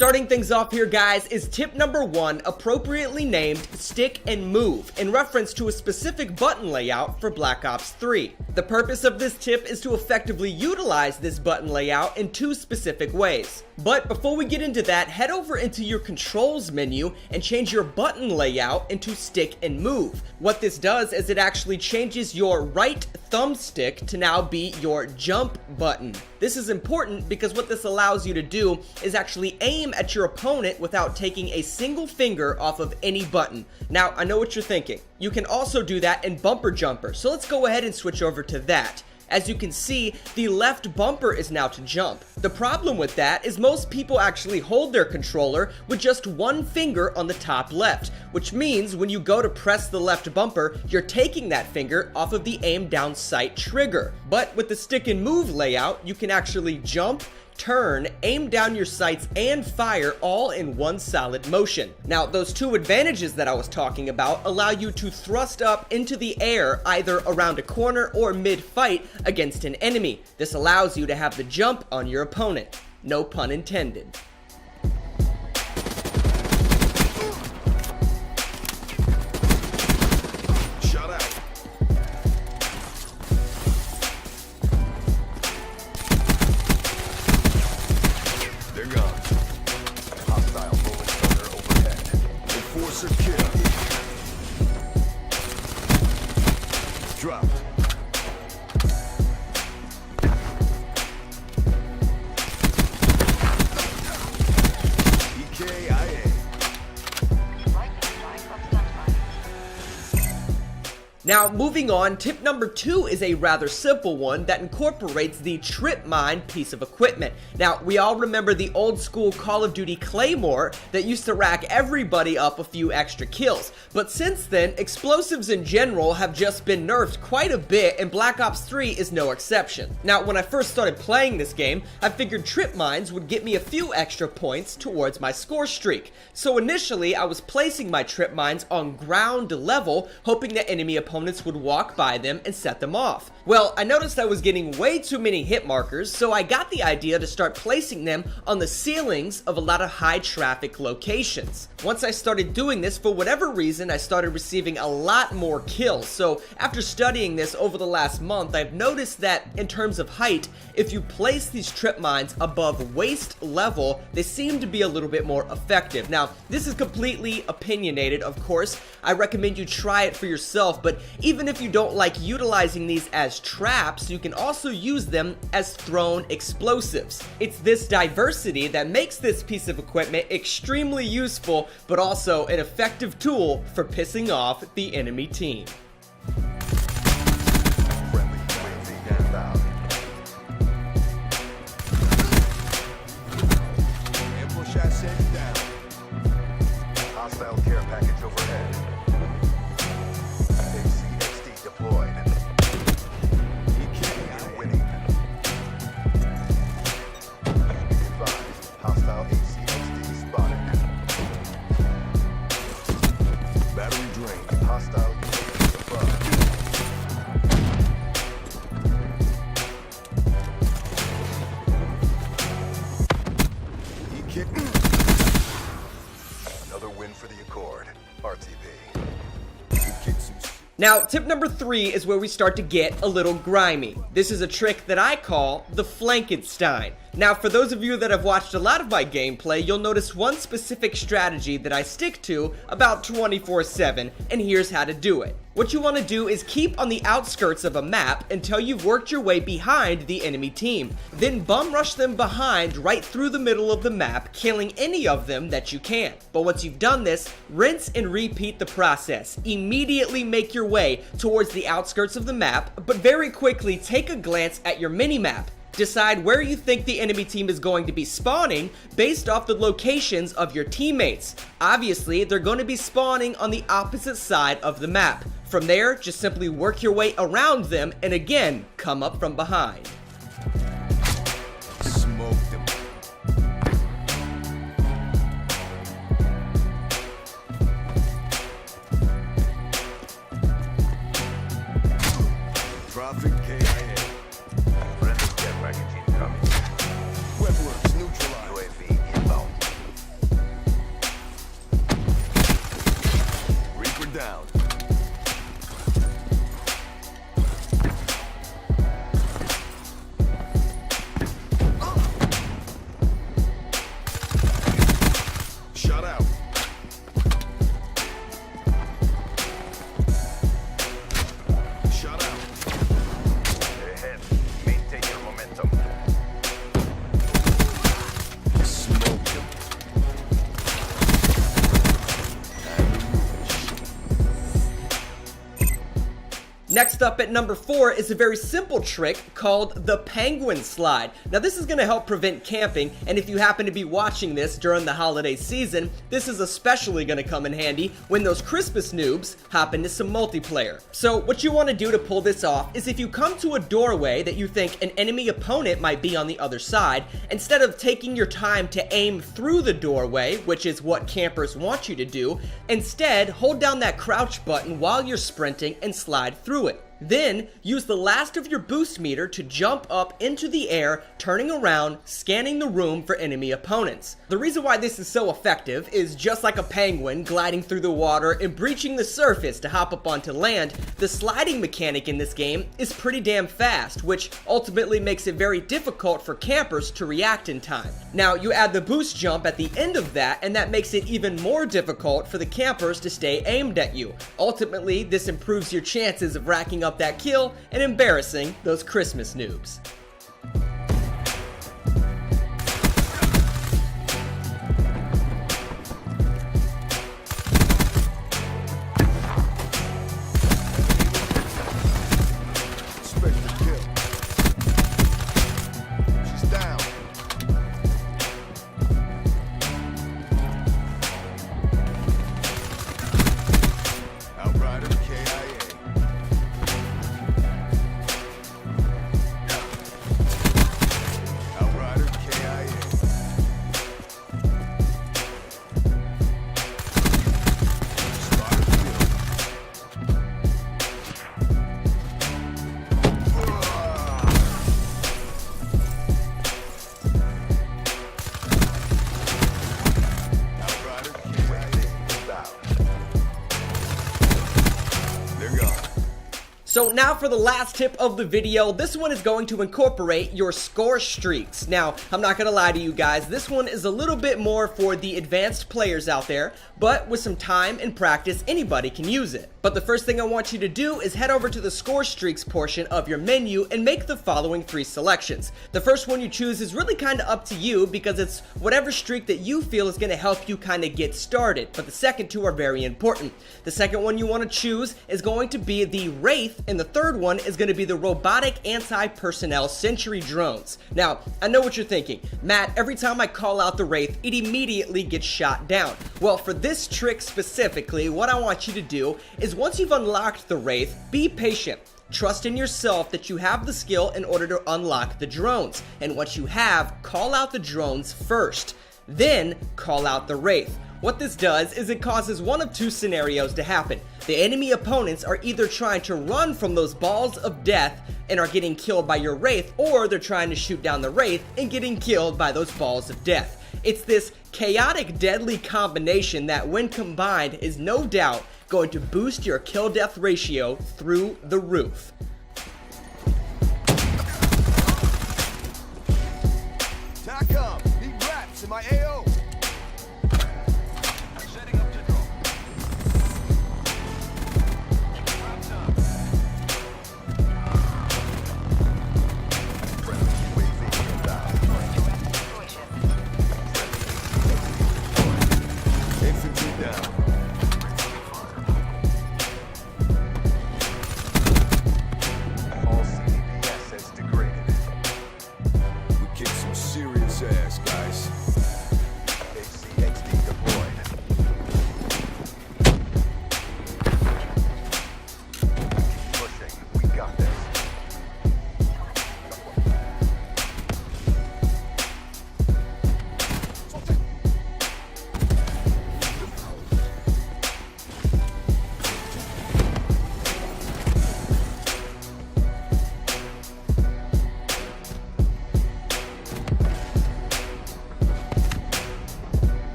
Starting things off here, guys, is tip number 1, appropriately named Stick and Move, in reference to a specific button layout for Black Ops 3. The purpose of this tip is to effectively utilize this button layout in 2 specific ways. But before we get into that, head over into your controls menu and change your button layout into Stick and Move. What this does is it actually changes your right thumbstick to now be your jump button. This is important because what this allows you to do is actually aim at your opponent without taking a single finger off of any button. Now, I know what you're thinking. You can also do that in Bumper Jumper, so let's go ahead and switch over to that. As you can see, the left bumper is now to jump. The problem with that is most people actually hold their controller with just one finger on the top left, which means when you go to press the left bumper, you're taking that finger off of the aim down sight trigger. But with the stick and move layout, you can actually jump, turn, aim down your sights, and fire all in one solid motion. Now, those 2 advantages that I was talking about allow you to thrust up into the air either around a corner or mid-fight against an enemy. This allows you to have the jump on your opponent. No pun intended. Drop. Now, moving on, tip number 2 is a rather simple one that incorporates the Trip Mine piece of equipment. Now, we all remember the old school Call of Duty Claymore that used to rack everybody up a few extra kills. But since then, explosives in general have just been nerfed quite a bit, and Black Ops 3 is no exception. Now, when I first started playing this game, I figured Trip Mines would get me a few extra points towards my score streak. So initially, I was placing my Trip Mines on ground level, hoping that enemy opponents would walk by them and set them off. Well, I noticed I was getting way too many hit markers, so I got the idea to start placing them on the ceilings of a lot of high traffic locations. Once I started doing this, for whatever reason, I started receiving a lot more kills. So after studying this over the last month, I've noticed that in terms of height, if you place these trip mines above waist level, they seem to be a little bit more effective. Now, this is completely opinionated, of course. I recommend you try it for yourself, but even if you don't like utilizing these as traps, you can also use them as thrown explosives. It's this diversity that makes this piece of equipment extremely useful, but also an effective tool for pissing off the enemy team. Hostile care package overhead. HCXD deployed. EK winning. Be advised, hostile HCXD spotted. Battery drained. Hostile UAV above. Another win for the Accord. RTB. Now, tip number 3 is where we start to get a little grimy. This is a trick that I call the Flankenstein. Now, for those of you that have watched a lot of my gameplay, you'll notice one specific strategy that I stick to about 24/7, and here's how to do it. What you want to do is keep on the outskirts of a map until you've worked your way behind the enemy team. Then bum rush them behind right through the middle of the map, killing any of them that you can. But once you've done this, rinse and repeat the process. Immediately make your way towards the outskirts of the map, but very quickly take a glance at your mini-map. Decide where you think the enemy team is going to be spawning based off the locations of your teammates. Obviously, they're going to be spawning on the opposite side of the map. From there, just simply work your way around them and again, come up from behind. Smoke them. Traffic KIA. Friendly jet package incoming. Webworks neutralized. UAV inbound. Target down. Shut out. Shut out. Ahead. Maintain your momentum. Smoke him. Next up at number 4 is a very simple trick called the penguin slide. Now this is going to help prevent camping, and if you happen to be watching this during the holiday season, this is especially going to come in handy when those Christmas noobs hop into some multiplayer. So what you want to do to pull this off is if you come to a doorway that you think an enemy opponent might be on the other side, instead of taking your time to aim through the doorway, which is what campers want you to do, instead hold down that crouch button while you're sprinting and slide through it. Then, use the last of your boost meter to jump up into the air, turning around, scanning the room for enemy opponents. The reason why this is so effective is just like a penguin gliding through the water and breaching the surface to hop up onto land, the sliding mechanic in this game is pretty damn fast, which ultimately makes it very difficult for campers to react in time. Now, you add the boost jump at the end of that, and that makes it even more difficult for the campers to stay aimed at you. Ultimately, this improves your chances of racking up that kill and embarrassing those Christmas noobs. Expect the kill. She's down. Outrider KIA. Outrider KIA. Spotted kill. Outrider KIA. They're gone. So now for the last tip of the video, this one is going to incorporate your score streaks. Now, I'm not gonna lie to you guys, this one is a little bit more for the advanced players out there, but with some time and practice, anybody can use it. But the first thing I want you to do is head over to the score streaks portion of your menu and make the following 3 selections. The first one you choose is really kind of up to you because it's whatever streak that you feel is gonna help you kind of get started, but the second 2 are very important. The second one you want to choose is going to be the Wraith, and the third one is going to be the robotic anti-personnel sentry drones. Now, I know what you're thinking. Matt, every time I call out the Wraith, it immediately gets shot down. Well, for this trick specifically, what I want you to do is once you've unlocked the Wraith, be patient. Trust in yourself that you have the skill in order to unlock the drones. And once you have, call out the drones first. Then, call out the Wraith. What this does is it causes one of 2 scenarios to happen. The enemy opponents are either trying to run from those balls of death and are getting killed by your Wraith, or they're trying to shoot down the Wraith and getting killed by those balls of death. It's this chaotic, deadly combination that when combined is no doubt going to boost your kill-death ratio through the roof. TACOM, need raps in my AO. Setting up to draw. Friendly UAV inbound. Infantry down.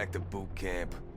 back to boot camp.